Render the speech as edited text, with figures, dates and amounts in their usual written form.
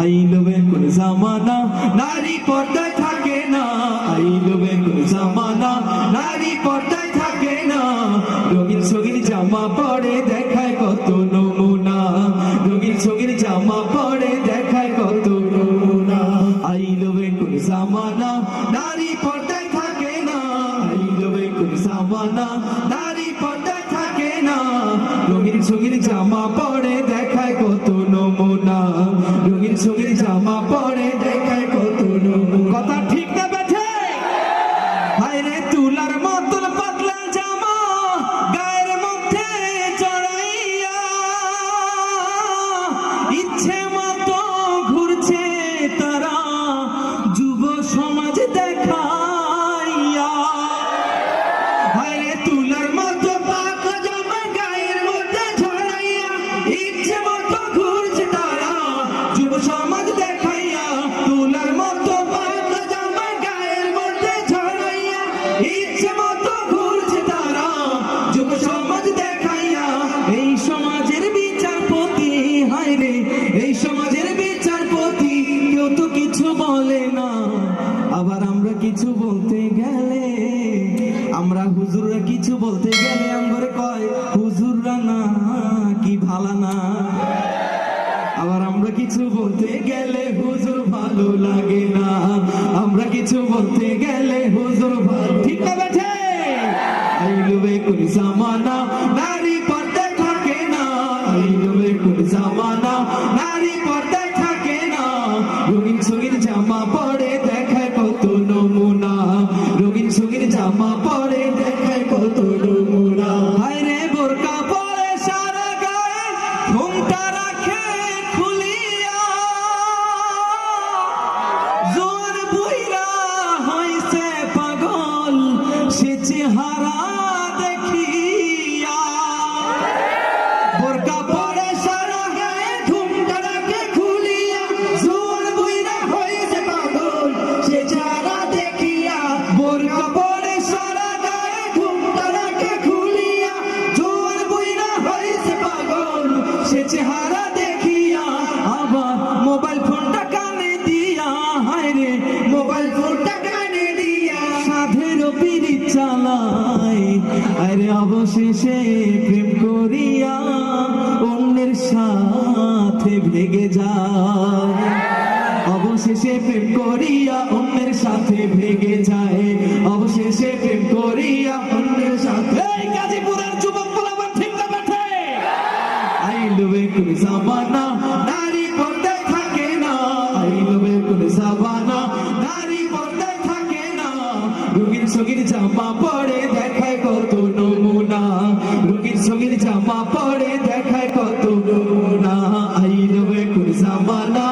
আইলো বেকুল জামানা নারী পর্দায় থাকে না, আইলো বেকুল জামানা নারী পর্দায় থাকে না। রঙিন সগিন জামা পরে দেখায় কত নমুনা, রঙিন সগিন জামা পরে দেখায় কত নমুনা। আইলো বেকুল জামানা নারী পর্দায় থাকে না, আইলো বেকুল জামানা নারী পর্দায় থাকে না। রঙিন সগিন জামা পরে দেখায় কত নমুনা, রঙিন সগিন জামা পরে দেখায় কত নমুনা। কথা ঠিক না বেঠে? হায় রে তুলার মতন পাতলা জামা গায়ের মধ্যে চড়াইয়া, ইচ্ছে মতো ঘুরছে তারা যুব সমাজ দেখাইয়া। হায় রে তুলার মতো পাতলা জামা গায়ের মধ্যে চড়াইয়া, ইচ্ছে মতো ঘুরছে তারা যুব সমাজ দেখাইয়া। তুলার মতো পাতলা জামা গায়ের মধ্যে চড়াইয়া, ইচ্ছে মতো ঘুরছে তারা যুব সমাজ দেখাইয়া। এই সমাজের বিচারপতি, হায় রে এই সমাজের বিচারপতি, কেউ তো কিছু বলে না। আবার আমরা কিছু বলতে গেলে, আমরা হুজুররা কিছু বলতে গেলে আমরা কয় হুজুররা না কি ভালা না। আবার আমরা কিছু বলতে গেলে হুজুর ভালো লাগে না, আমরা কিছু বলতে গেলে হুজুর ভালো। ঠিক না বেঠে? আইলো বেকুল জামানা নারী পর্দায় থাকে না, আইলো বেকুল জামানা নারী পর্দায় থাকে না। রঙিন সগিন জামা পরে দেখায় কত নমুনা, রঙিন সগিন জামা পরে দেখায় কত নমুনা। হায় রে বোরকা পরে সারা গায়ে ঘুমটা রাখে খুলিয়া, জোর বুইরা হইছে পাগল সে চেহারা দেখিয়া। বোরকা পরে সারা গায়ে ঘুমটা রাখে খুলিয়া, জোর বুইরা হইছে পাগল সে চেহারা দেখিয়া। বোরকা পরে সারা গায়ে ঘুমটা রাখে খুলিয়া, জোর বুইরা হইছে পাগল সে চেহারা দেখিয়া। আবার মোবাইল ফোনটা কানে দিয়া, হায় রে মোবাইল ফোনটা কানে দিয়া সাধের পিরিত চালায়। আরে অবশেষে প্রেম করিয়া অন্যের সাথে ভেগে যায়, অবশেষে প্রেম করিয়া অন্যের সাথে ভেগে যায়, অবশেষে প্রেম করিয়া অন্যের সাথে। এই গাজীপুরের যুবক বলাবার ঠিক না বেঠে? আইলো বেকুল জামানা নারী পর্দায় থাকে না, আইলো বেকুল জামানা নারী পর্দায় থাকে না। রঙিন সগিন জামা পরে দেখায় কত নমুনা, রঙিন সগিন জামা পরে দেখায় কত নমুনা। আইলো বেকুল জামানা